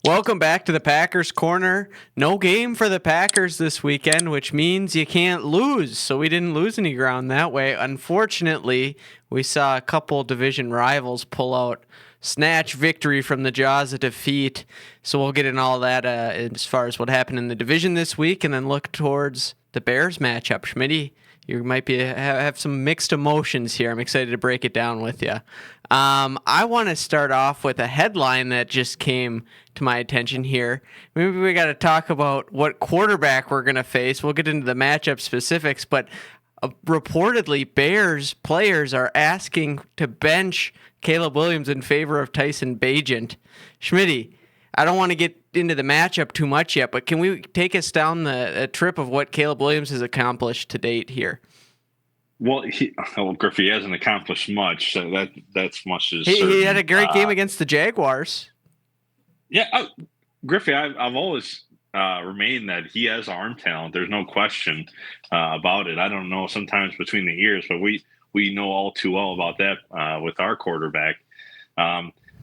Welcome back to the Packers Corner. No game for the Packers this weekend, which means you can't lose. So we didn't lose any ground that way. Unfortunately, we saw a couple division rivals pull out snatch victory from the jaws of defeat. So we'll get in all that as far as what happened in the division this week and then look towards the Bears matchup. Schmitty, you might have some mixed emotions here. I'm excited to break it down with you. I want to start off with a headline that just came to my attention here. Maybe we got to talk about what quarterback we're going to face. We'll get into the matchup specifics, but reportedly Bears players are asking to bench Caleb Williams in favor of Tyson Bagent. Schmitty, I don't want to get into the matchup too much yet, but can we take us down the trip of what Caleb Williams has accomplished to date here? Well, Griffey hasn't accomplished much. So that's much as he had a great game against the Jaguars. Yeah, Griffey, I've always remained that he has arm talent. There's no question about it. I don't know sometimes between the ears, but we know all too well about that with our quarterback.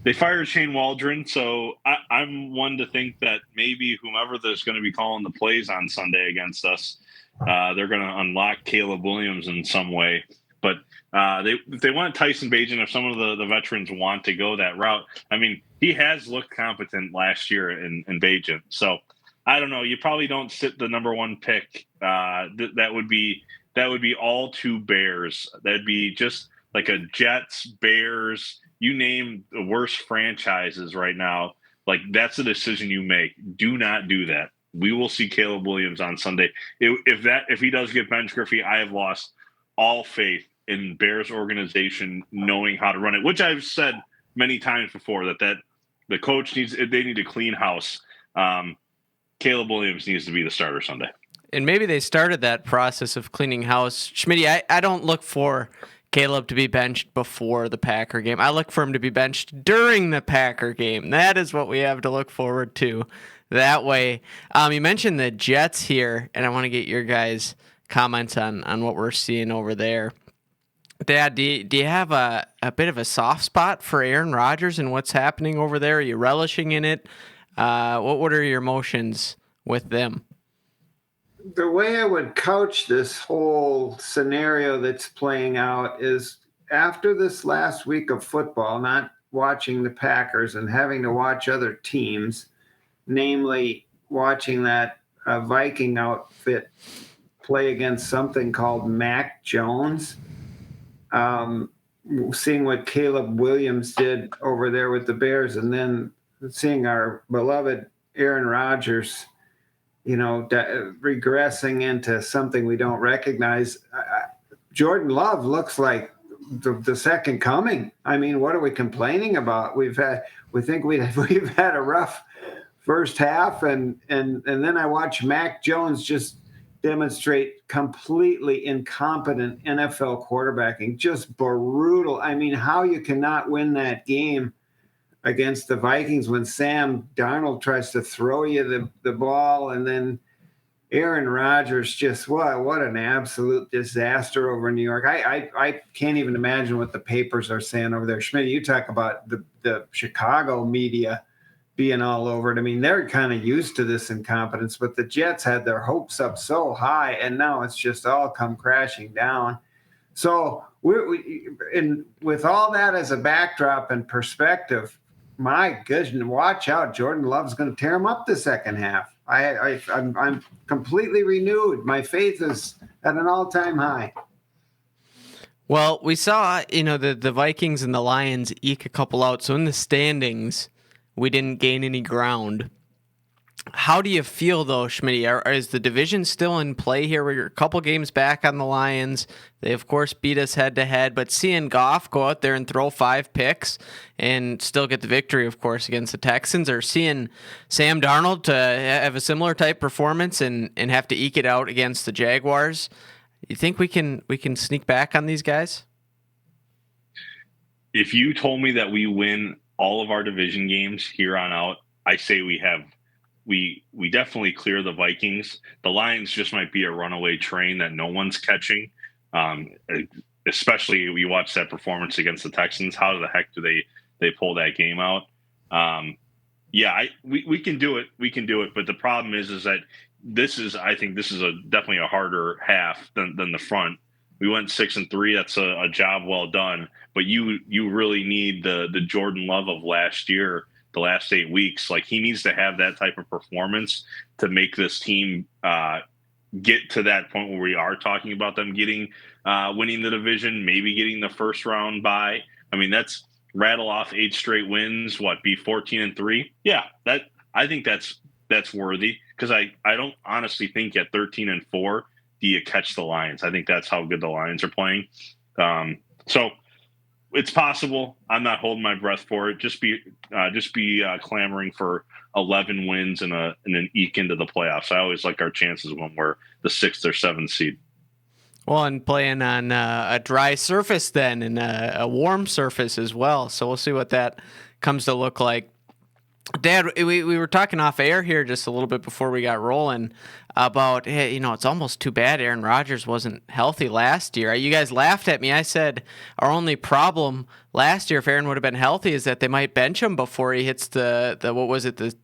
They fired Shane Waldron, so I'm one to think that maybe whomever there's going to be calling the plays on Sunday against us, they're going to unlock Caleb Williams in some way. But if they want Tyson Bagent, if some of the veterans want to go that route, I mean, he has looked competent last year in Bagent. So I don't know. You probably don't sit the number one pick. That would be all two Bears. That'd be just like a Jets, Bears. You name the worst franchises right now. Like, that's a decision you make. Do not do that. We will see Caleb Williams on Sunday. If he does get benched, Griffey, I have lost all faith in Bears organization knowing how to run it, which I've said many times before that the coach need to clean house. Caleb Williams needs to be the starter Sunday. And maybe they started that process of cleaning house. Schmitty, I don't look for Caleb to be benched before the Packer game. I look for him to be benched during the Packer game. That is what we have to look forward to that way. You mentioned the Jets here, and I want to get your guys' comments on what we're seeing over there. Dad, do you have a bit of a soft spot for Aaron Rodgers and what's happening over there? Are you relishing in it? What are your emotions with them? The way I would couch this whole scenario that's playing out is after this last week of football, not watching the Packers and having to watch other teams, namely watching that Viking outfit play against something called Mac Jones, seeing what Caleb Williams did over there with the Bears, and then seeing our beloved Aaron Rodgers regressing into something we don't recognize. Jordan Love looks like the second coming. I mean, what are we complaining about? We've had a rough first half, and then I watch Mac Jones just demonstrate completely incompetent NFL quarterbacking, just brutal. I mean, how you cannot win that game against the Vikings when Sam Darnold tries to throw you the ball, and then Aaron Rodgers just what an absolute disaster over in New York. I can't even imagine what the papers are saying over there. Schmidt, you talk about the Chicago media being all over it. I mean, they're kind of used to this incompetence, but the Jets had their hopes up so high, and now it's just all come crashing down. So and with all that as a backdrop and perspective, my goodness, watch out. Jordan Love's going to tear him up the second half. I'm completely renewed. My faith is at an all-time high. Well, we saw, the Vikings and the Lions eke a couple out. So in the standings, we didn't gain any ground. How do you feel, though, Schmitty? Is the division still in play here? We're a couple games back on the Lions. They, of course, beat us head-to-head. But seeing Goff go out there and throw 5 picks and still get the victory, of course, against the Texans, or seeing Sam Darnold to have a similar type performance and have to eke it out against the Jaguars, you think we can sneak back on these guys? If you told me that we win all of our division games here on out, I say we definitely clear the Vikings. The Lions just might be a runaway train that no one's catching. Especially we watch that performance against the Texans. How the heck do they pull that game out? Yeah, we can do it. We can do it. But the problem is that I think this is definitely a harder half than the front. We went 6-3. That's a job well done. But you really need the Jordan Love of last year, the last 8 weeks. Like, he needs to have that type of performance to make this team get to that point where we are talking about them getting winning the division, maybe getting the first round bye. I mean, that's rattle off 8 straight wins, be 14-3. Yeah, that I think that's worthy, because I don't honestly think at 13-4 do you catch the Lions. I think that's how good the Lions are playing. So it's possible. I'm not holding my breath for it. Just be clamoring for 11 wins and an eke into the playoffs. I always like our chances when we're the 6th or 7th seed. Well, and playing on a dry surface then, and a warm surface as well. So we'll see what that comes to look like. Dad, we were talking off air here just a little bit before we got rolling about, hey, it's almost too bad Aaron Rodgers wasn't healthy last year. You guys laughed at me. I said our only problem last year, if Aaron would have been healthy, is that they might bench him before he hits the what was it, the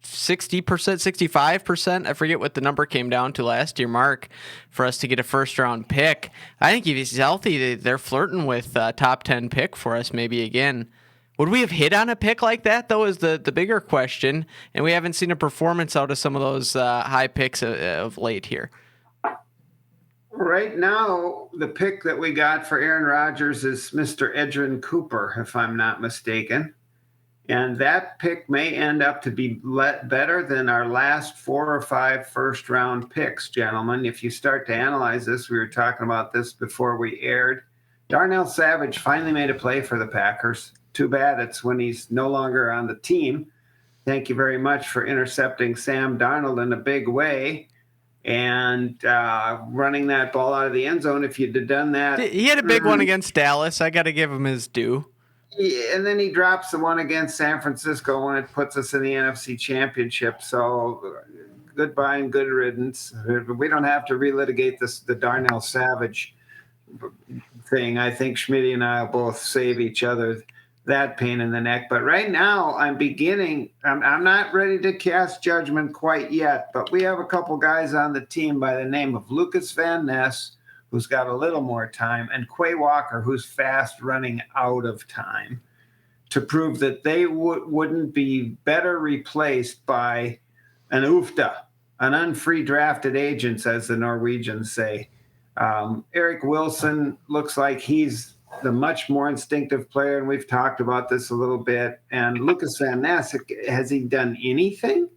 60%, 65%. I forget what the number came down to last year, Mark, for us to get a first round pick. I think if he's healthy, they're flirting with top 10 pick for us maybe again. Would we have hit on a pick like that, though, is the bigger question, and we haven't seen a performance out of some of those high picks of late here. Right now, the pick that we got for Aaron Rodgers is Mr. Edgerrin Cooper, if I'm not mistaken. And that pick may end up to be better than our last 4 or 5 first-round picks, gentlemen. If you start to analyze this, we were talking about this before we aired. Darnell Savage finally made a play for the Packers. Too bad it's when he's no longer on the team. Thank you very much for intercepting Sam Darnold in a big way and running that ball out of the end zone. If you'd have done that. He had a big one against Dallas. I got to give him his due. Yeah, and then he drops the one against San Francisco when it puts us in the NFC Championship. So goodbye and good riddance. We don't have to relitigate the Darnell Savage thing. I think Schmitty and I will both save each other that pain in the neck. But right now I'm not ready to cast judgment quite yet, but we have a couple guys on the team by the name of Lucas Van Ness, who's got a little more time, and Quay Walker, who's fast running out of time, to prove that they wouldn't be better replaced by an UFTA, an unfree drafted agents, as the Norwegians say. Eric Wilson looks like he's the much more instinctive player, and we've talked about this a little bit. And Lucas Van Ness, has he done anything?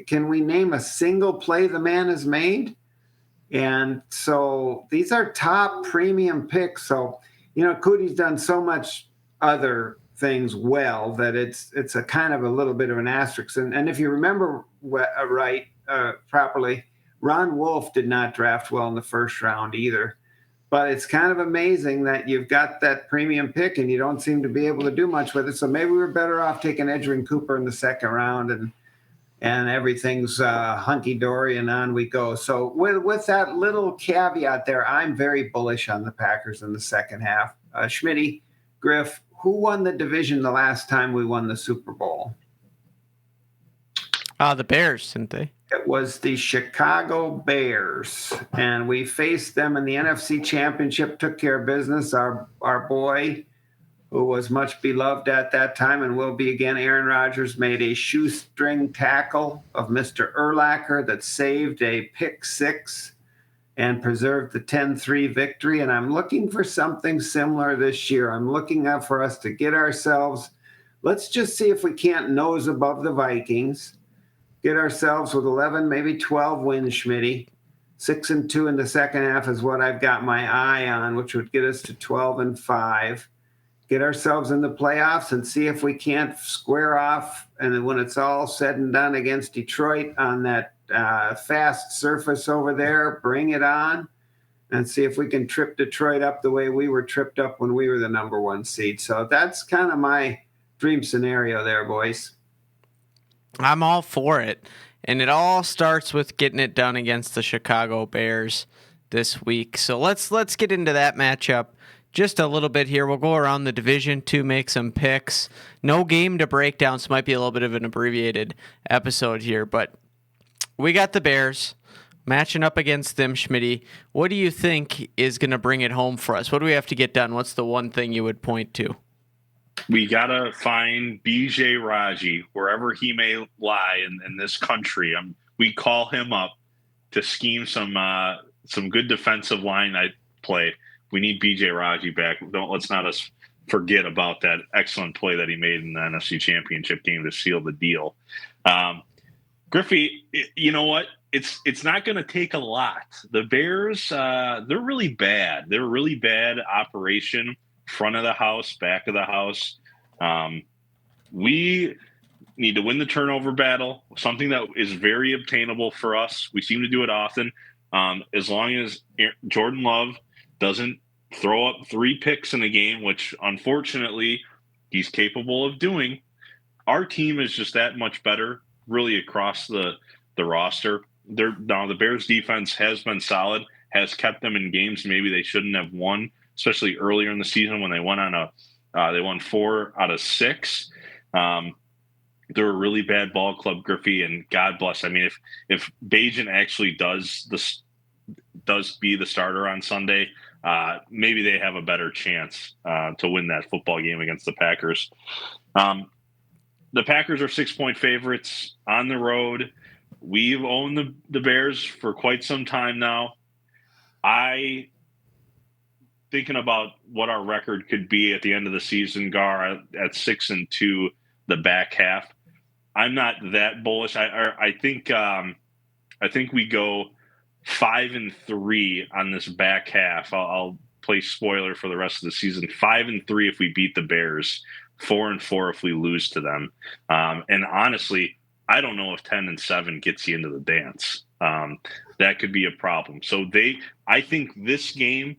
Can we name a single play the man has made? And so these are top premium picks. So, Cootie's done so much other things well that it's a kind of a little bit of an asterisk. And if you remember properly, Ron Wolf did not draft well in the first round either. But it's kind of amazing that you've got that premium pick and you don't seem to be able to do much with it. So maybe we're better off taking Edgerrin Cooper in the second round and everything's hunky-dory and on we go. So with that little caveat there, I'm very bullish on the Packers in the second half. Schmitty, Griff, who won the division the last time we won the Super Bowl? The Bears, didn't they? It was the Chicago Bears, and we faced them in the NFC Championship, took care of business. Our boy, who was much beloved at that time and will be again, Aaron Rodgers, made a shoestring tackle of Mr. Urlacher that saved a pick six and preserved the 10-3 victory. And I'm looking for something similar this year. I'm looking up for us to get ourselves, let's just see if we can't nose above the Vikings. Get ourselves with 11, maybe 12 wins, Schmitty. 6-2 in the second half is what I've got my eye on, which would get us to 12-5. Get ourselves in the playoffs and see if we can't square off. And then when it's all said and done against Detroit on that fast surface over there, bring it on and see if we can trip Detroit up the way we were tripped up when we were the number 1 seed. So that's kind of my dream scenario there, boys. I'm all for it. And it all starts with getting it done against the Chicago Bears this week. So let's get into that matchup just a little bit here. We'll go around the division to make some picks. No game to break down, so it might be a little bit of an abbreviated episode here. But we got the Bears matching up against them, Schmitty. What do you think is going to bring it home for us? What do we have to get done? What's the one thing you would point to? We got to find BJ Raji, wherever he may lie in this country. We call him up to scheme some good defensive line play. We need BJ Raji back. Let's not us forget about that excellent play that he made in the NFC Championship game to seal the deal. Griffey, you know what? It's not going to take a lot. The Bears, they're really bad. They're really bad operation, front of the house, back of the house. We need to win the turnover battle, something that is very obtainable for us. We seem to do it often. As long as Jordan Love doesn't throw up 3 picks in a game, which unfortunately he's capable of doing, our team is just that much better, really across the roster. Now the Bears defense has been solid, has kept them in games maybe they shouldn't have won, especially earlier in the season when they went on they won 4 out of 6. They're a really bad ball club, Griffey, and God bless. I mean, if Bajan actually does be the starter on Sunday, maybe they have a better chance to win that football game against the Packers. The Packers are 6-point favorites on the road. We've owned the Bears for quite some time now. Thinking about what our record could be at the end of the season, Gar, at 6-2, the back half. I'm not that bullish. I think we go 5-3 on this back half. I'll play spoiler for the rest of the season. 5-3 if we beat the Bears. 4-4 if we lose to them. And honestly, I don't know if 10-7 gets you into the dance. That could be a problem. So I think this game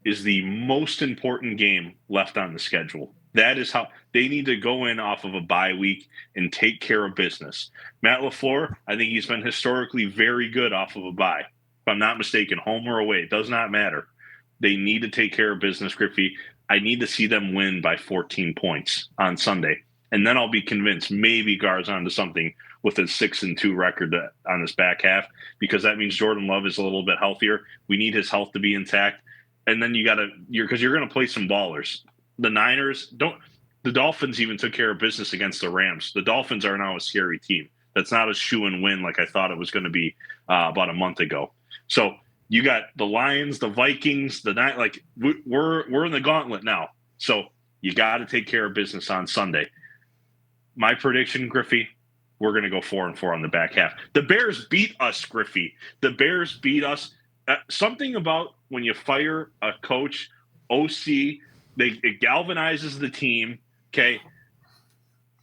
is the most important game left on the schedule. That is how they need to go in off of a bye week and take care of business. Matt LaFleur, I think he's been historically very good off of a bye. If I'm not mistaken, home or away, it does not matter. They need to take care of business, Griffey. I need to see them win by 14 points on Sunday. And then I'll be convinced maybe Gar's onto something with a 6-2 record on this back half, because that means Jordan Love is a little bit healthier. We need his health to be intact. And then you're going to play some ballers. The Niners the Dolphins even took care of business against the Rams. The Dolphins are now a scary team. That's not a shoe and win like I thought it was going to be about a month ago. So you got the Lions, the Vikings, we're in the gauntlet now. So you got to take care of business on Sunday. My prediction, Griffey, we're going to go 4-4 on the back half. The Bears beat us, Griffey. The Bears beat us. Something about when you fire a coach, OC, it galvanizes the team. Okay,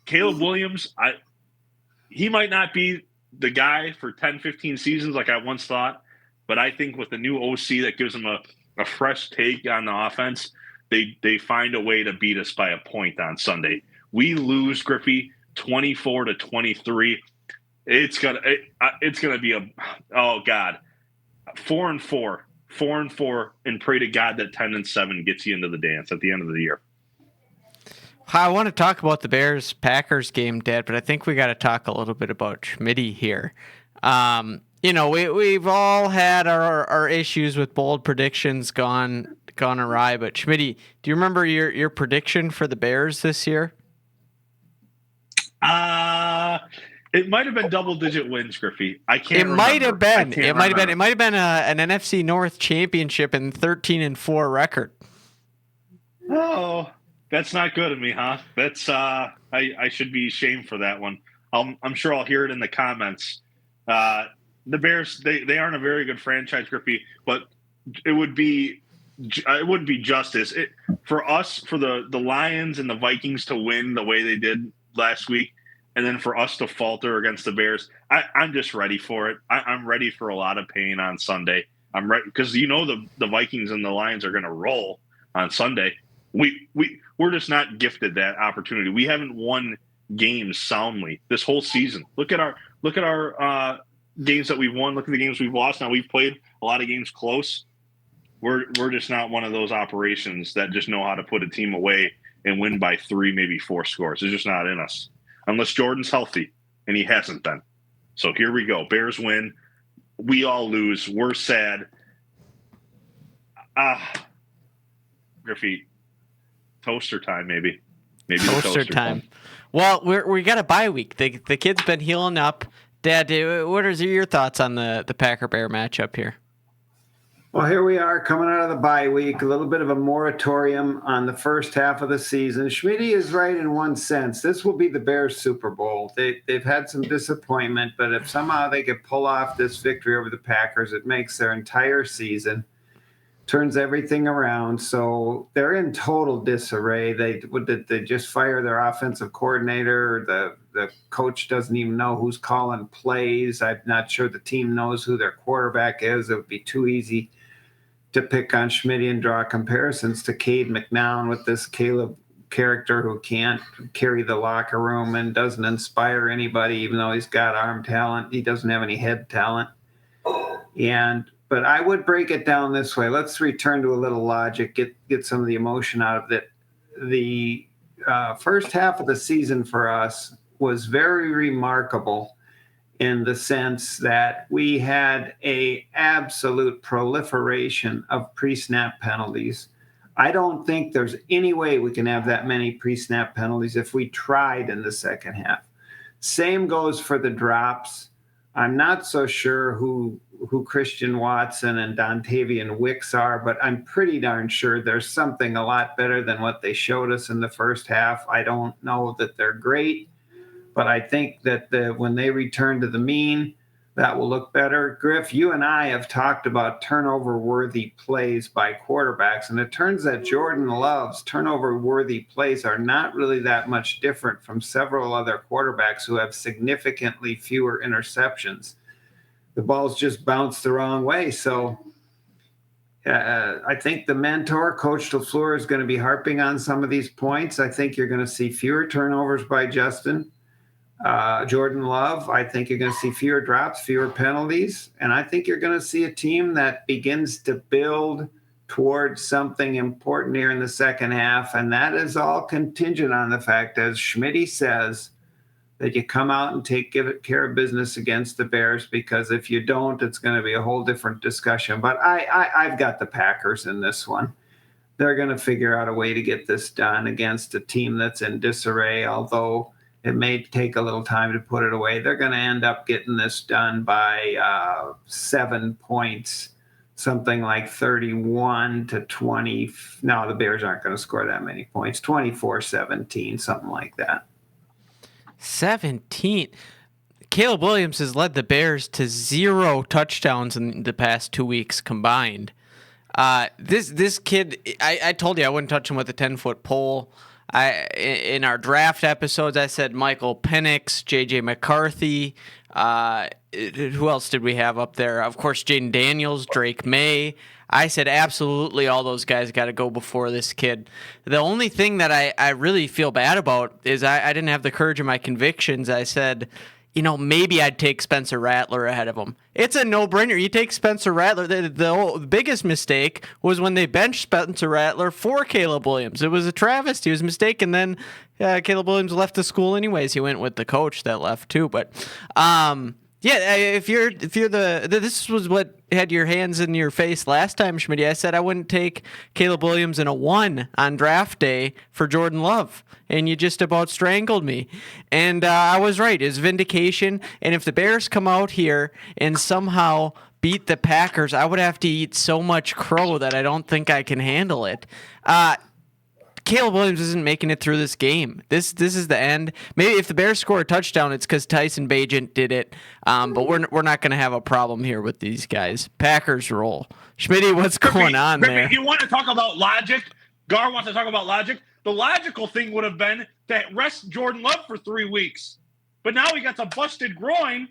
Caleb Williams, he might not be the guy for 10, 15 seasons like I once thought, but I think with the new OC that gives them a fresh take on the offense, they find a way to beat us by a point on Sunday. We lose, Griffey, 24-23. It's gonna be 4-4, and pray to God that 10-7 gets you into the dance at the end of the year. I want to talk about the Bears-Packers game, Dad, but I think we got to talk a little bit about Schmitty here. We've all had our issues with bold predictions gone awry, but Schmitty, do you remember your prediction for the Bears this year? It might have been double-digit wins, Griffey. I can't remember. It might have been an NFC North championship and 13-4 record. Oh, that's not good of me, huh? That's I should be ashamed for that one. I'm sure I'll hear it in the comments. The Bears, they aren't a very good franchise, Griffey, but it wouldn't be justice for us, for the Lions and the Vikings to win the way they did last week, and then for us to falter against the Bears. I'm just ready for it. I'm ready for a lot of pain on Sunday. I'm ready because the Vikings and the Lions are going to roll on Sunday. We're just not gifted that opportunity. We haven't won games soundly this whole season. Look at our games that we've won. Look at the games we've lost. Now we've played a lot of games close. We're just not one of those operations that just know how to put a team away and win by 3, maybe 4 scores. It's just not in us. Unless Jordan's healthy, and he hasn't been. So here we go. Bears win. We all lose. We're sad. Griffey, toaster time, maybe. Maybe toaster time. Well, we got a bye week. The kid's been healing up. Dad, what are your thoughts on the Packer-Bear matchup here? Well, here we are coming out of the bye week, a little bit of a moratorium on the first half of the season. Schmitty is right in one sense. This will be the Bears' Super Bowl. They've had some disappointment, but if somehow they could pull off this victory over the Packers, it makes their entire season, turns everything around. So they're in total disarray. They just fire their offensive coordinator. The coach doesn't even know who's calling plays. I'm not sure the team knows who their quarterback is. It would be too easy to pick on Schmitty and draw comparisons to Cade McNown with this Caleb character who can't carry the locker room and doesn't inspire anybody, even though he's got arm talent. He doesn't have any head talent. But I would break it down this way. Let's return to a little logic, get some of the emotion out of it. The first half of the season for us was very remarkable in the sense that we had a absolute proliferation of pre-snap penalties. I don't think there's any way we can have that many pre-snap penalties if we tried in the second half. Same goes for the drops. I'm not so sure who Christian Watson and Dontavian Wicks are, but I'm pretty darn sure there's something a lot better than what they showed us in the first half. I don't know that they're great, but I think that when they return to the mean, that will look better. Griff, you and I have talked about turnover-worthy plays by quarterbacks, and it turns out Jordan Love's turnover-worthy plays are not really that much different from several other quarterbacks who have significantly fewer interceptions. The balls just bounce the wrong way. So I think the mentor, Coach LaFleur, is going to be harping on some of these points. I think you're going to see fewer turnovers by Jordan Love. I think you're going to see fewer drops, fewer penalties. And I think you're going to see a team that begins to build towards something important here in the second half. And that is all contingent on the fact, as Schmitty says, that you come out and give care of business against the Bears, because if you don't, it's going to be a whole different discussion. But I've got the Packers in this one. They're going to figure out a way to get this done against a team that's in disarray, although it may take a little time to put it away. They're going to end up getting this done by 7 points, something like 31-20. No, the Bears aren't going to score that many points. 24-17, something like that. 17. Caleb Williams has led the Bears to 0 touchdowns in the past 2 weeks combined. This kid, I told you I wouldn't touch him with a 10-foot pole. In our draft episodes, I said Michael Penix, J.J. McCarthy. Who else did we have up there? Of course, Jaden Daniels, Drake May. I said absolutely all those guys got to go before this kid. The only thing that I really feel bad about is I didn't have the courage of my convictions. I said, maybe I'd take Spencer Rattler ahead of him. It's a no-brainer. You take Spencer Rattler. The biggest mistake was when they benched Spencer Rattler for Caleb Williams. It was a travesty. It was a mistake, and then Caleb Williams left the school anyways. He went with the coach that left too. But if you're this was what had your hands in your face last time, Schmitty. I said I wouldn't take Caleb Williams in a 1 on draft day for Jordan Love, and you just about strangled me. And I was right. It's vindication. And if the Bears come out here and somehow beat the Packers, I would have to eat so much crow that I don't think I can handle it. Caleb Williams isn't making it through this game. This is the end. Maybe if the Bears score a touchdown, it's because Tyson Bagent did it. But we're not going to have a problem here with these guys. Packers roll. Schmitty, what's going on there? You want to talk about logic? Gar wants to talk about logic. The logical thing would have been to rest Jordan Love for 3 weeks. But now he got a busted groin,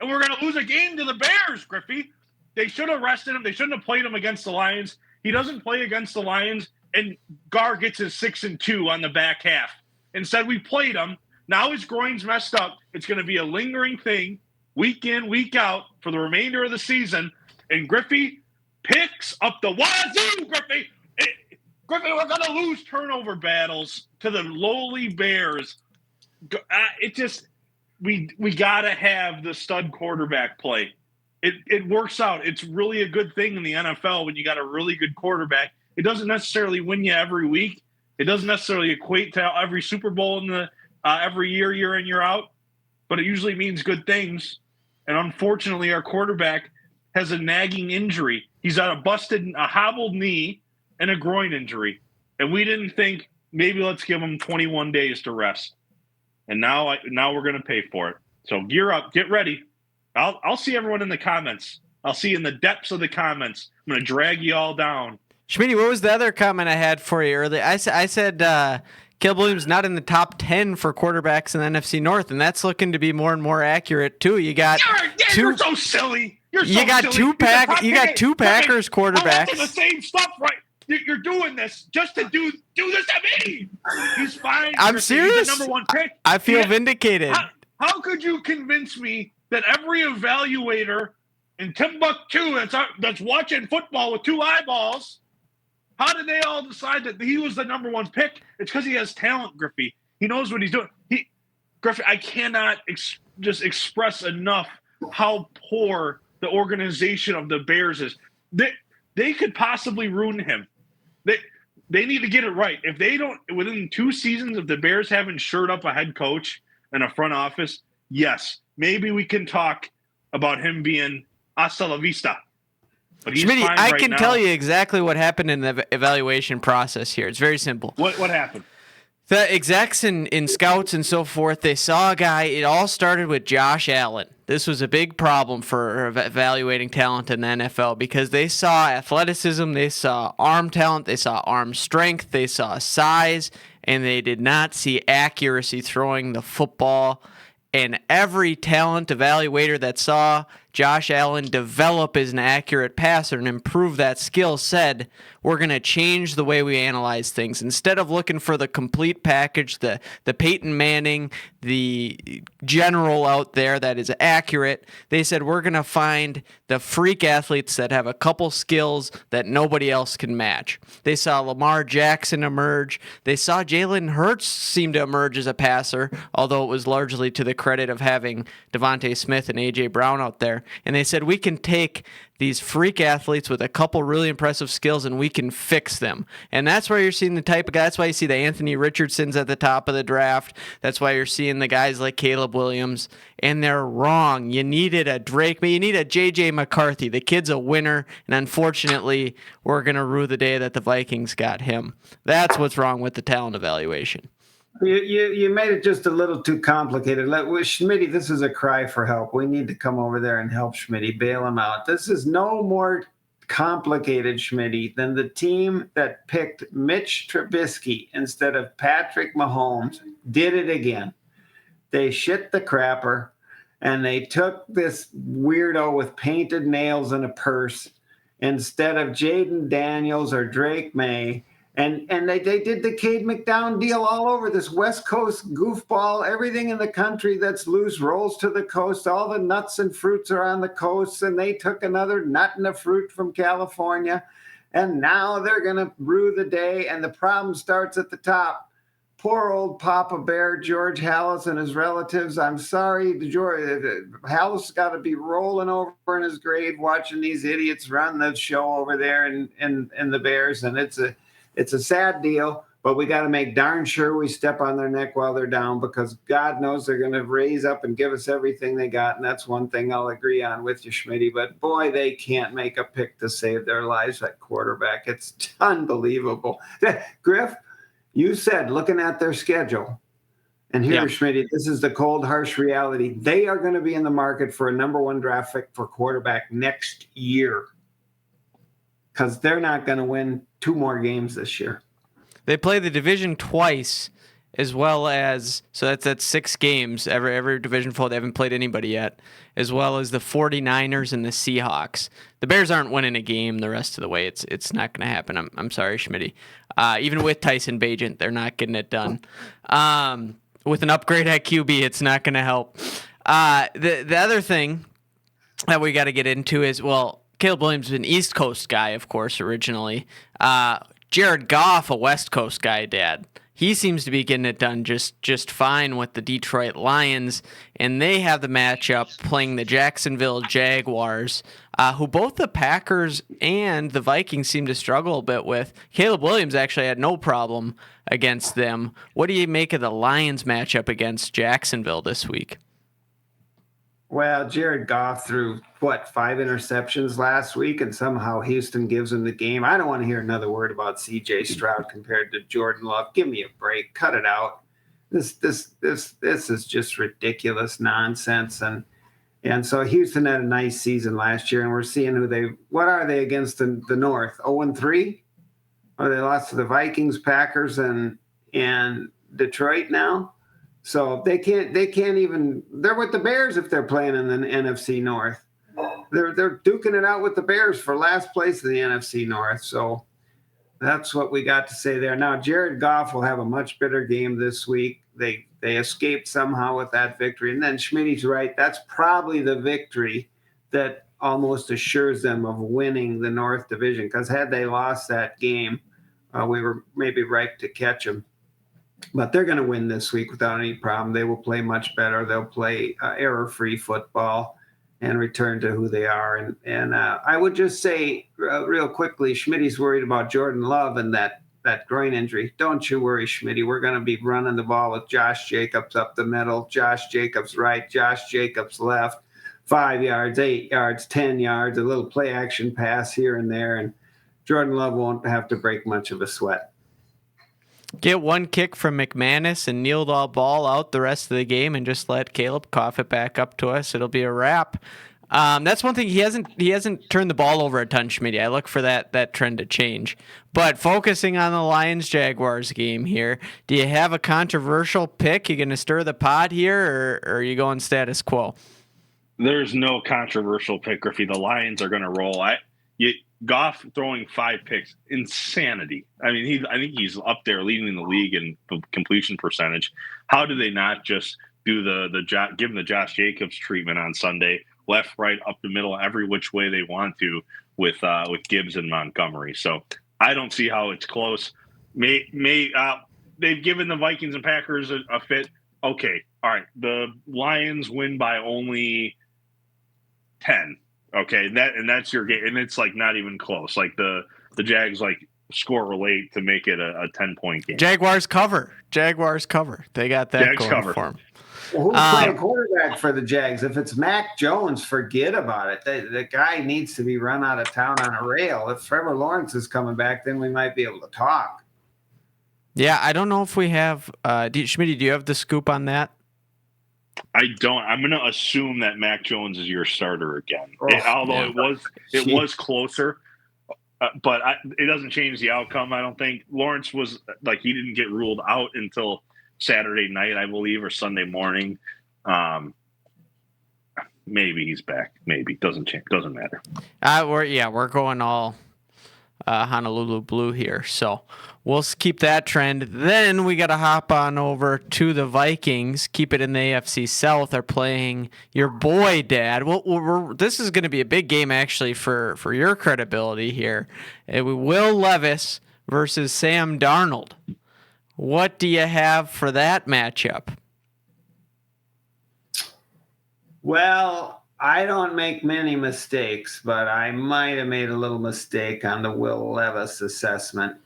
and we're going to lose a game to the Bears, Griffey. They should have rested him. They shouldn't have played him against the Lions. He doesn't play against the Lions, and Gar gets his 6-2 on the back half. Instead, we played him. Now his groin's messed up. It's going to be a lingering thing week in, week out for the remainder of the season. And Griffey, picks up the wazoo, Griffey. Griffey, we're going to lose turnover battles to the lowly Bears. It just we got to have the stud quarterback play. It works out. It's really a good thing in the NFL when you got a really good quarterback. It doesn't necessarily win you every week. It doesn't necessarily equate to every Super Bowl in the every year in, year out. But it usually means good things. And unfortunately, our quarterback has a nagging injury. He's got a hobbled knee and a groin injury. And we didn't think maybe let's give him 21 days to rest. And now we're going to pay for it. So gear up, get ready. I'll see everyone in the comments. I'll see you in the depths of the comments. I'm going to drag you all down. Schmitty, what was the other comment I had for you earlier? I said Caleb Williams not in the top 10 for quarterbacks in the NFC North, and that's looking to be more and more accurate too. You got you're so silly. You got two Packers quarterbacks. I'm the same stuff, right? You're doing this just to do this to me. He's fine. I'm serious. He's the number one pick. I feel vindicated. How could you convince me that every evaluator in Timbuktu that's watching football with two eyeballs, how did they all decide that he was the number one pick? It's because he has talent, Griffey. He knows what he's doing. Griffey, I cannot just express enough how poor the organization of the Bears is. They could possibly ruin him. They need to get it right. If they don't, within 2 seasons, if the Bears haven't shored up a head coach and a front office, yes, maybe we can talk about him being hasta la vista. But he's Schmitty, fine I right can now. tell you exactly what happened in the evaluation process here. It's very simple. What happened? The execs in scouts and so forth, they saw a guy. It all started with Josh Allen. This was a big problem for evaluating talent in the NFL because they saw athleticism, they saw arm talent, they saw arm strength, they saw size, and they did not see accuracy throwing the football. And every talent evaluator that saw Josh Allen develop as an accurate passer and improve that skill said, we're going to change the way we analyze things. Instead of looking for the complete package, the Peyton Manning, the general out there that is accurate, they said, we're going to find the freak athletes that have a couple skills that nobody else can match. They saw Lamar Jackson emerge. They saw Jalen Hurts seem to emerge as a passer, although it was largely to the credit of having Devontae Smith and A.J. Brown out there. And they said, we can take these freak athletes with a couple really impressive skills and we can fix them. And that's why you're seeing the type of guy. That's why you see the Anthony Richardsons at the top of the draft. That's why you're seeing the guys like Caleb Williams. And they're wrong. You needed a Drake, but you need a J.J. McCarthy. The kid's a winner. And unfortunately, we're going to rue the day that the Vikings got him. That's what's wrong with the talent evaluation. You made it just a little too complicated. Schmitty, this is a cry for help. We need to come over there and help Schmitty, bail him out. This is no more complicated, Schmitty, than the team that picked Mitch Trubisky instead of Patrick Mahomes did it again. They shit the crapper, and they took this weirdo with painted nails and a purse instead of Jaden Daniels or Drake May. And they did the Cade McDowell deal all over this West Coast goofball. Everything in the country that's loose rolls to the coast. All the nuts and fruits are on the coast. And they took another nut and a fruit from California. And now they're going to rue the day. And the problem starts at the top. Poor old Papa Bear, George Hallis and his relatives. I'm sorry, George. Hallis got to be rolling over in his grave watching these idiots run the show over there in the Bears. And it's a sad deal, but we got to make darn sure we step on their neck while they're down because God knows they're going to raise up and give us everything they got. And that's one thing I'll agree on with you, Schmitty. But boy, they can't make a pick to save their lives at quarterback. It's unbelievable. Griff, you said looking at their schedule, and here, Schmitty, this is the cold, harsh reality. They are going to be in the market for a number one draft pick for quarterback next year because they're not going to win 2 more games this year. They play the division twice, as well as, so that's 6 games. Every division four, they haven't played anybody yet, as well as the 49ers and the Seahawks. The Bears aren't winning a game the rest of the way. It's not going to happen. I'm sorry, Schmitty. Even with Tyson Bagent, they're not getting it done. With an upgrade at QB, it's not going to help. The other thing that we got to get into is, well, Caleb Williams is an East Coast guy, of course, originally. Jared Goff, a West Coast guy, Dad. He seems to be getting it done just fine with the Detroit Lions, and they have the matchup playing the Jacksonville Jaguars, who both the Packers and the Vikings seem to struggle a bit with. Caleb Williams actually had no problem against them. What do you make of the Lions matchup against Jacksonville this week? Well, Jared Goff threw, 5 interceptions last week, and somehow Houston gives him the game. I don't want to hear another word about C.J. Stroud compared to Jordan Love. Give me a break. Cut it out. This is just ridiculous nonsense. And so Houston had a nice season last year, and we're seeing what are they against the North? 0-3? Or they lost to the Vikings, Packers, and Detroit now? So they can't even. They're with the Bears if they're playing in the NFC North. They're duking it out with the Bears for last place in the NFC North. So that's what we got to say there. Now Jared Goff will have a much better game this week. They escaped somehow with that victory, and then Schmidt's right. That's probably the victory that almost assures them of winning the North Division. Because had they lost that game, we were maybe ripe to catch them. But they're going to win this week without any problem. They will play much better. They'll play error-free football and return to who they are. And I would just say real quickly, Schmidt's worried about Jordan Love and that groin injury. Don't you worry, Schmidt. We're going to be running the ball with Josh Jacobs up the middle, Josh Jacobs right, Josh Jacobs left, 5 yards, 8 yards, 10 yards, a little play action pass here and there. And Jordan Love won't have to break much of a sweat. Get one kick from McManus and kneel the ball out the rest of the game and just let Caleb cough it back up to us. It'll be a wrap. That's one thing. He hasn't turned the ball over a ton, Schmidt. I look for that trend to change. But focusing on the Lions-Jaguars game here, do you have a controversial pick? You going to stir the pot here, or are you going status quo? There's no controversial pick, Griffey. The Lions are going to roll. Goff throwing 5 picks, insanity. I mean, I think he's up there leading the league in completion percentage. How do they not just do give him the Josh Jacobs treatment on Sunday, left, right, up the middle, every which way they want to with Gibbs and Montgomery? So I don't see how it's close. They've given the Vikings and Packers a fit. Okay, all right. The Lions win by only 10. Okay, that's your game, and it's like not even close. Like the Jags score late to make it a 10-point game. Jaguars cover. They got that Jags going cover. for them. Well, who's playing quarterback for the Jags? If it's Mac Jones, forget about it. The guy needs to be run out of town on a rail. If Trevor Lawrence is coming back, then we might be able to talk. Yeah, I don't know if we have. Schmidt, do you have the scoop on that? I don't. I'm going to assume that Mac Jones is your starter again. Although it was closer, but it doesn't change the outcome. I don't think Lawrence was he didn't get ruled out until Saturday night, I believe, or Sunday morning. Maybe he's back. Maybe doesn't change. Doesn't matter. We're going all Honolulu blue here, so we'll keep that trend. Then we got to hop on over to the Vikings. Keep it in the AFC South. They're playing your boy, Dad. This is going to be a big game, actually, for your credibility here. Will Levis versus Sam Darnold. What do you have for that matchup? Well, I don't make many mistakes, but I might have made a little mistake on the Will Levis assessment.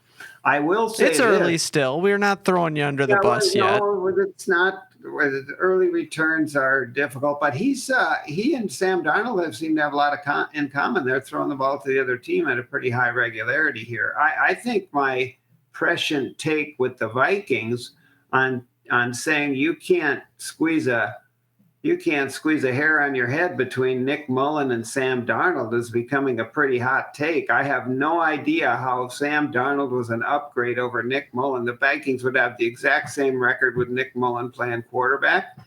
I will say it's early still. We're not throwing you under the bus yet. No, it's not. Early returns are difficult, but he and Sam Darnold seem to have a lot in common. They're throwing the ball to the other team at a pretty high regularity here. I think my prescient take with the Vikings on saying you can't squeeze a hair on your head between Nick Mullen and Sam Darnold is becoming a pretty hot take. I have no idea how Sam Darnold was an upgrade over Nick Mullen. The Vikings would have the exact same record with Nick Mullen playing quarterback.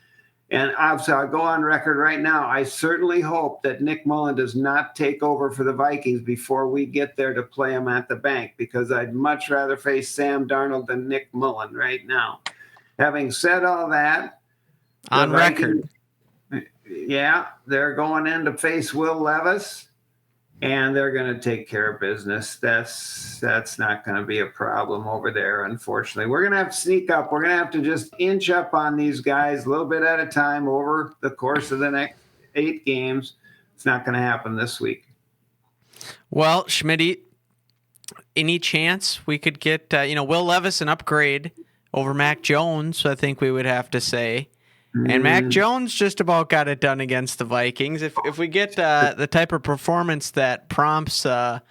And I'll go on record right now. I certainly hope that Nick Mullen does not take over for the Vikings before we get there to play him at the bank, because I'd much rather face Sam Darnold than Nick Mullen right now. Having said all that, on record. Yeah, they're going in to face Will Levis. and they're going to take care of business. That's not going to be a problem over there, unfortunately. We're going to have to sneak up. We're going to have to just inch up on these guys a little bit at a time over the course of the next 8 games. It's not going to happen this week. Well, Schmitty, any chance we could get Will Levis an upgrade over Mac Jones? I think we would have to say. And Mac Jones just about got it done against the Vikings. If we get the type of performance that prompts a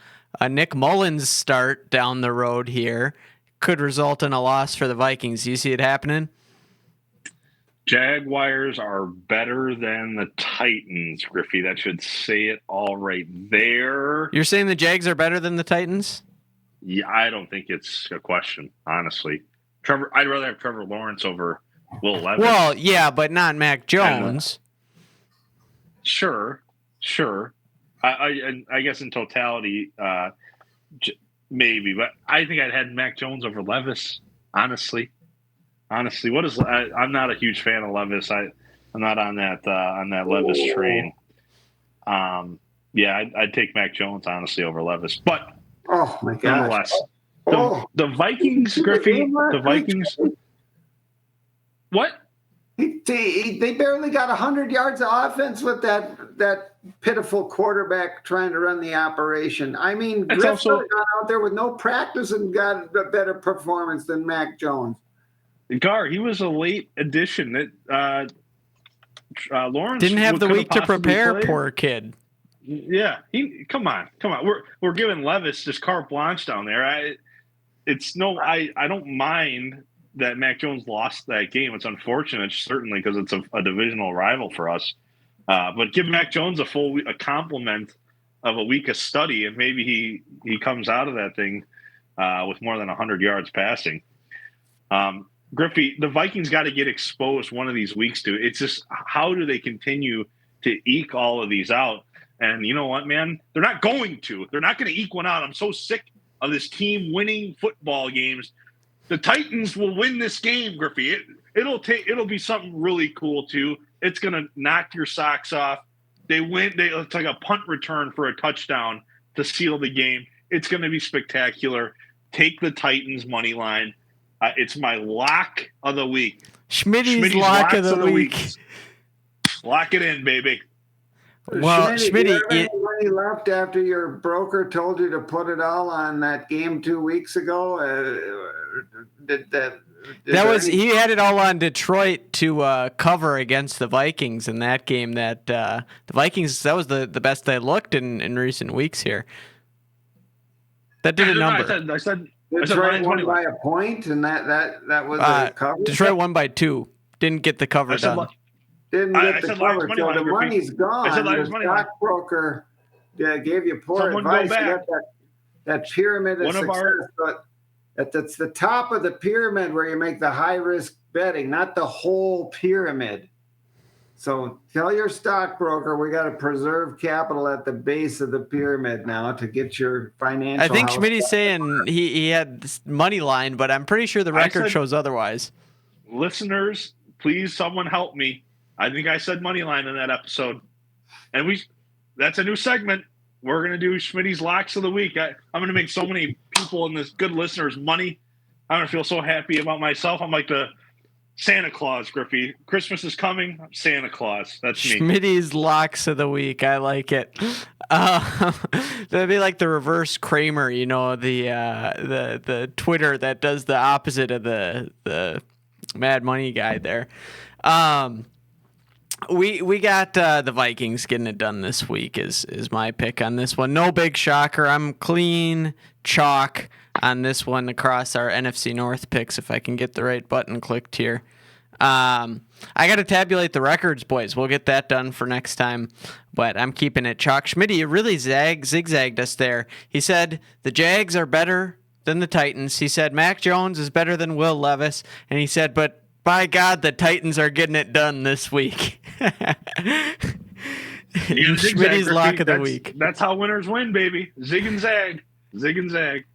Nick Mullins start down the road here, could result in a loss for the Vikings. Do you see it happening? Jaguars are better than the Titans, Griffey. That should say it all right there. You're saying the Jags are better than the Titans? Yeah, I don't think it's a question, honestly. I'd rather have Trevor Lawrence over Will Levis. Well, yeah, but not Mac Jones. Sure. I guess in totality, maybe, but I think I'd had Mac Jones over Levis. Honestly, I'm not a huge fan of Levis. I'm not on that Levis train. Yeah, I'd take Mac Jones honestly over Levis, but oh my God, nonetheless, the Vikings, Griffey, the Vikings. What? They barely got 100 yards of offense with that pitiful quarterback trying to run the operation. I mean, Griff got out there with no practice and got a better performance than Mac Jones. Gar, he was a late addition. Lawrence didn't have the week to prepare. Play. Poor kid. Yeah, come on. We're giving Levis just carte blanche down there. I don't mind that Mac Jones lost that game. It's unfortunate, certainly, because it's a divisional rival for us. But give Mac Jones a compliment of a week of study, and maybe he comes out of that thing with more than 100 yards passing. Griffey, the Vikings got to get exposed one of these weeks to. It's just, how do they continue to eke all of these out? And you know what, man? They're not going to. They're not going to eke one out. I'm so sick of this team winning football games. The Titans will win this game, Griffey. It'll be something really cool too. It's gonna knock your socks off. They win. It's like a punt return for a touchdown to seal the game. It's gonna be spectacular. Take the Titans money line. It's my lock of the week. Schmitty's lock of the week. Lock it in, baby. Well, Schmitty, any money left after your broker told you to put it all on that game 2 weeks ago? He had it all on Detroit to cover against the Vikings in that game. That the Vikings, that was the best they looked in recent weeks here. That did a number. I said Detroit won by a point, and that was a cover. Detroit won by 2. Didn't get the cover done. Didn't get the cover, so the money's gone. The stockbroker gave you poor advice. You got that pyramid of success, but that's the top of the pyramid where you make the high-risk betting, not the whole pyramid. So tell your stockbroker we got to preserve capital at the base of the pyramid now to get your financial. I think Schmitty's saying he had this money line, but I'm pretty sure the record shows otherwise. Listeners, please, someone help me. I think I said money line in that episode, and that's a new segment. We're going to do Schmitty's locks of the week. I'm going to make so many people and this good listeners money. I'm going to feel so happy about myself. I'm like the Santa Claus, Griffey. Christmas is coming. I'm Santa Claus. That's me. Schmitty's locks of the week. I like it. That'd be like the reverse Kramer, the Twitter that does the opposite of the Mad Money guy there. We got the Vikings getting it done this week is my pick on this one. No big shocker. I'm clean chalk on this one across our NFC North picks if I can get the right button clicked here. I got to tabulate the records, boys. We'll get that done for next time, but I'm keeping it chalk. Schmitty, you really zigzagged us there. He said the Jags are better than the Titans. He said Mac Jones is better than Will Levis, and he said, but by God, the Titans are getting it done this week. Schmitty's lock of the week. That's how winners win, baby. Zig and zag. Zig and zag.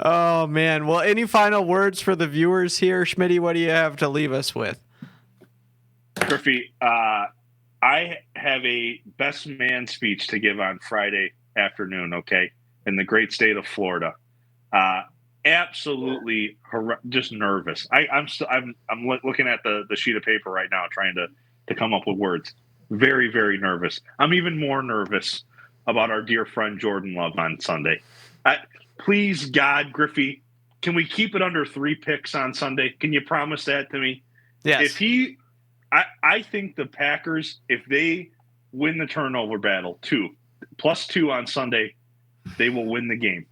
Oh, man. Well, any final words for the viewers here? Schmitty, what do you have to leave us with? Griffey, I have a best man speech to give on Friday afternoon, okay, in the great state of Florida. Absolutely just nervous. I'm looking at the sheet of paper right now, trying to come up with words. Very, very nervous. I'm even more nervous about our dear friend Jordan Love on Sunday. Please, God, Griffey, can we keep it under 3 picks on Sunday? Can you promise that to me? Yes. I think the Packers, if they win the turnover battle, +2 on Sunday, they will win the game.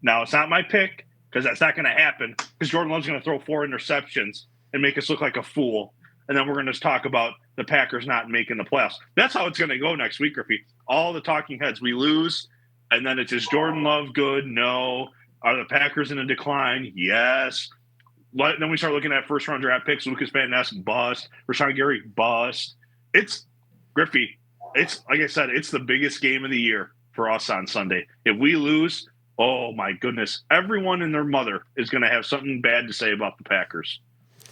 Now, it's not my pick because that's not going to happen because Jordan Love's going to throw 4 interceptions and make us look like a fool. And then we're going to talk about the Packers not making the playoffs. That's how it's going to go next week, Griffey. All the talking heads, we lose, and then it's, is Jordan Love good? No. Are the Packers in a decline? Yes. Then we start looking at first-round draft picks. Lucas Van Ness, bust. Rashawn Gary, bust. It's, Griffey, it's, like I said, it's the biggest game of the year for us on Sunday. If we lose, oh, my goodness, everyone and their mother is going to have something bad to say about the Packers.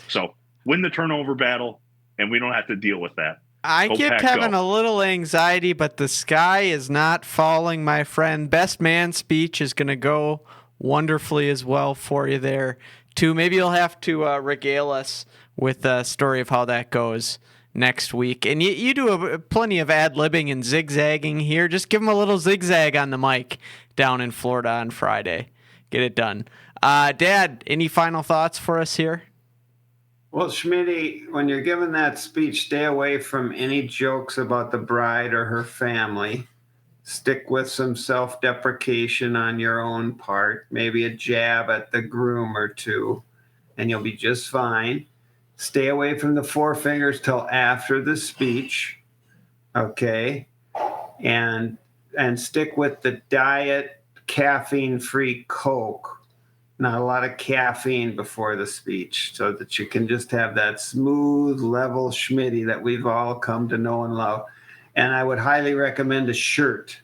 So win the turnover battle, and we don't have to deal with that. I give Kevin a little anxiety, but the sky is not falling, my friend. Best man speech is going to go wonderfully as well for you there, too. Maybe you'll have to regale us with a story of how that goes next week. And you do plenty of ad-libbing and zigzagging here. Just give him a little zigzag on the mic down in Florida on Friday. Get it done. Dad, any final thoughts for us here? Well, Schmitty, when you're giving that speech, stay away from any jokes about the bride or her family. Stick with some self-deprecation on your own part, maybe a jab at the groom or two, and you'll be just fine. Stay away from the 4 fingers till after the speech, okay? And stick with the diet caffeine-free Coke. Not a lot of caffeine before the speech, so that you can just have that smooth, level Schmitty that we've all come to know and love. And I would highly recommend a shirt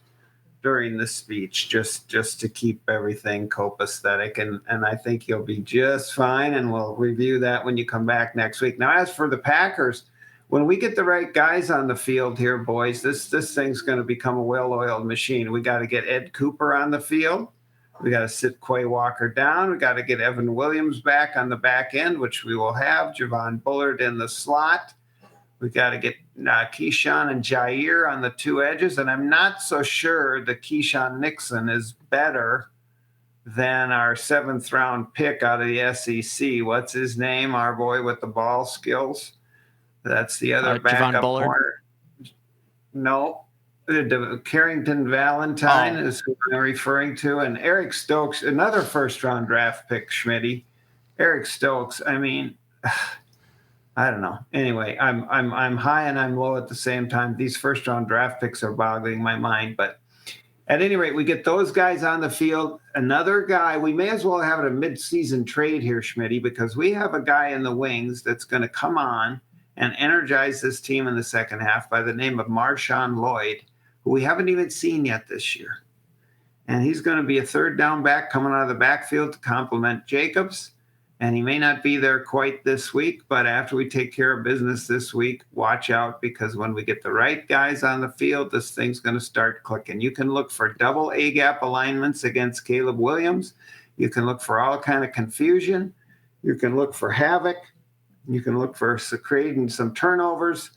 during the speech, just to keep everything copacetic. And I think you'll be just fine, and we'll review that when you come back next week. Now, as for the Packers, when we get the right guys on the field here, boys, this thing's going to become a well-oiled machine. We got to get Ed Cooper on the field. We got to sit Quay Walker down. We got to get Evan Williams back on the back end, which we will have. Javon Bullard in the slot. We got to get Keyshawn and Jair on the 2 edges. And I'm not so sure that Keyshawn Nixon is better than our 7th round pick out of the SEC. What's his name? Our boy with the ball skills. That's the other backup corner. No. Carrington Valentine is who I'm referring to, and Eric Stokes, another first-round draft pick, Schmitty. Eric Stokes, I mean, I don't know. Anyway, I'm high and I'm low at the same time. These first-round draft picks are boggling my mind, but at any rate, we get those guys on the field. Another guy, we may as well have it a mid-season trade here, Schmitty, because we have a guy in the wings that's going to come on and energize this team in the second half by the name of Marshawn Lloyd, who we haven't even seen yet this year. And he's going to be a 3rd down back coming out of the backfield to complement Jacobs. And he may not be there quite this week, but after we take care of business this week, watch out, because when we get the right guys on the field, this thing's going to start clicking. You can look for double A-gap alignments against Caleb Williams. You can look for all kind of confusion. You can look for havoc. You can look for creating some turnovers.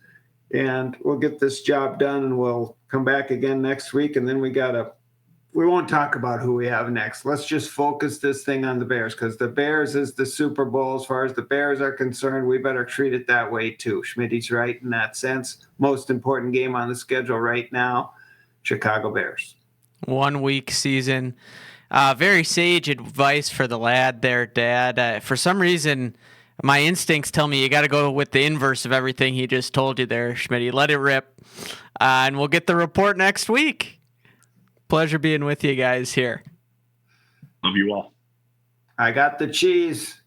And we'll get this job done, and we'll come back again next week. And then we won't talk about who we have next. Let's just focus this thing on the Bears, because the Bears is the Super Bowl. As far as the Bears are concerned, we better treat it that way too. Schmitty's right in that sense. Most important game on the schedule right now, Chicago Bears. 1 week season. Very sage advice for the lad there, Dad. For some reason, my instincts tell me you got to go with the inverse of everything he just told you there, Schmitty. Let it rip. And we'll get the report next week. Pleasure being with you guys here. Love you all. I got the cheese.